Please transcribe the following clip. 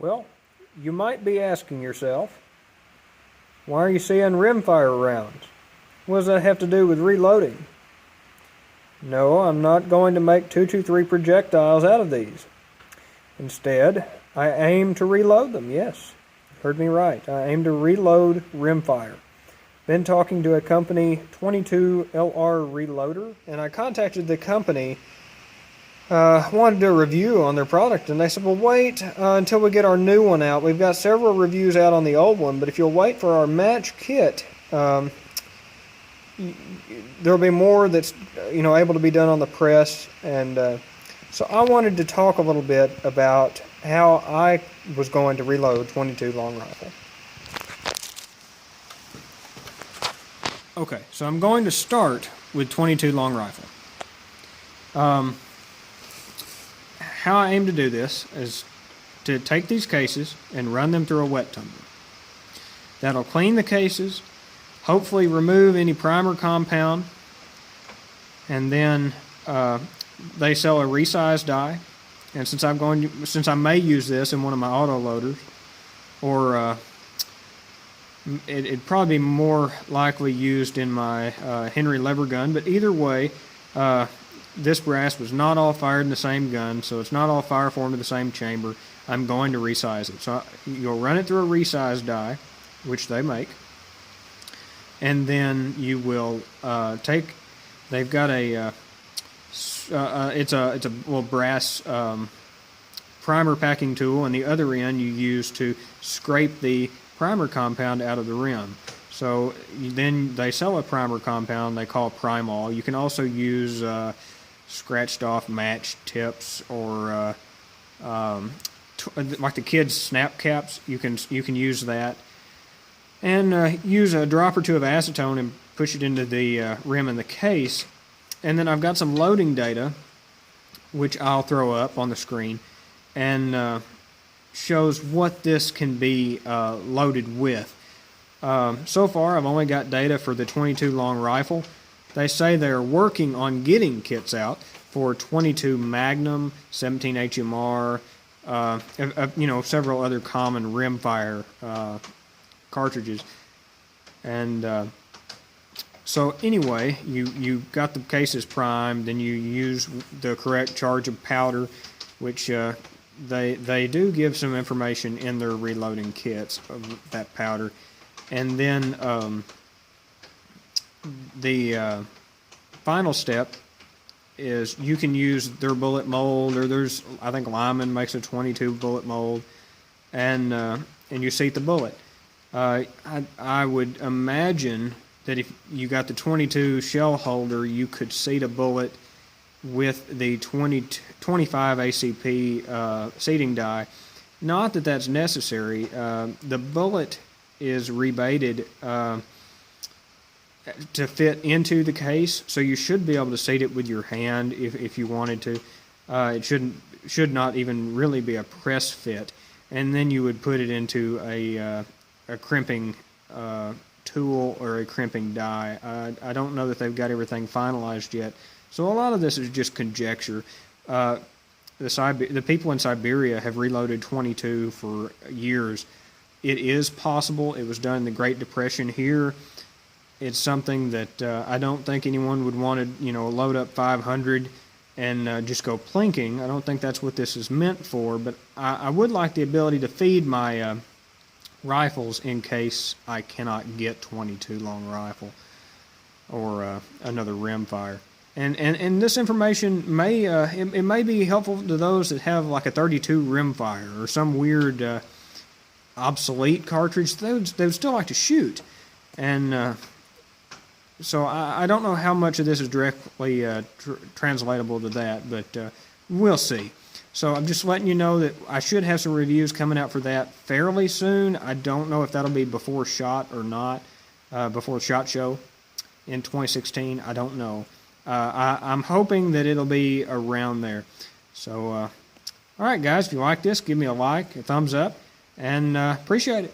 Well, you might be asking yourself, why are you seeing rimfire rounds? What does that have to do with reloading? No, I'm not going to make 223 projectiles out of these. Instead, I aim to reload them, yes. Heard me right. I aim to reload rimfire. Been talking to a company, 22LR Reloader, and I contacted the company, wanted to do a review on their product, and they said, well, wait until we get our new one out. We've got several reviews out on the old one, but if you'll wait for our match kit, there'll be more that's able to be done on the press. And so I wanted to talk a little bit about how I was going to reload 22 long rifle. Okay, so I'm going to start with 22 long rifle. How I aim to do this is to take these cases and run them through a wet tumbler. That'll clean the cases, hopefully remove any primer compound, and then they sell a resized die. And since I may use this in one of my auto loaders, or it'd probably be more likely used in my Henry lever gun, but either way, this brass was not all fired in the same gun, so it's not all fire formed to the same chamber. I'm going to resize it. So you'll run it through a resized die, which they make, and then you will they've got a it's a little brass primer packing tool, and the other end you use to scrape the primer compound out of the rim. So then they sell a primer compound they call Primol. You can also use scratched off match tips, or like the kids' snap caps. You can use that, and use a drop or two of acetone and push it into the rim in the case. And then I've got some loading data, which I'll throw up on the screen, and shows what this can be loaded with. So far, I've only got data for the 22 long rifle. They say they're working on getting kits out for 22 Magnum, 17 HMR, several other common rimfire cartridges. And so anyway, you got the cases primed, then you use the correct charge of powder, which they do give some information in their reloading kits of that powder. And then the final step is you can use their bullet mold, or I think Lyman makes a 22 bullet mold, and you seat the bullet. I would imagine that if you got the 22 shell holder, you could seat a bullet with the 25 ACP seating die. Not that that's necessary. The bullet is rebated to fit into the case, so you should be able to seat it with your hand if you wanted to. It should not even really be a press fit, and then you would put it into a crimping tool or a crimping die. I don't know that they've got everything finalized yet, so a lot of this is just conjecture. The people in Siberia have reloaded 22 for years. It is possible. It was done in the Great Depression here. It's something that I don't think anyone would want to, load up 500 and just go plinking. I don't think that's what this is meant for, but I would like the ability to feed my rifles in case I cannot get 22 long rifle or another rimfire. And this information may be helpful to those that have like a 32 rimfire or some weird obsolete cartridge they would still like to shoot. And so I don't know how much of this is directly translatable to that, but we'll see. So I'm just letting you know that I should have some reviews coming out for that fairly soon. I don't know if that'll be before SHOT or not, before SHOT Show in 2016. I don't know. I'm hoping that it'll be around there. So, all right, guys, if you like this, give me a like, a thumbs up, and appreciate it.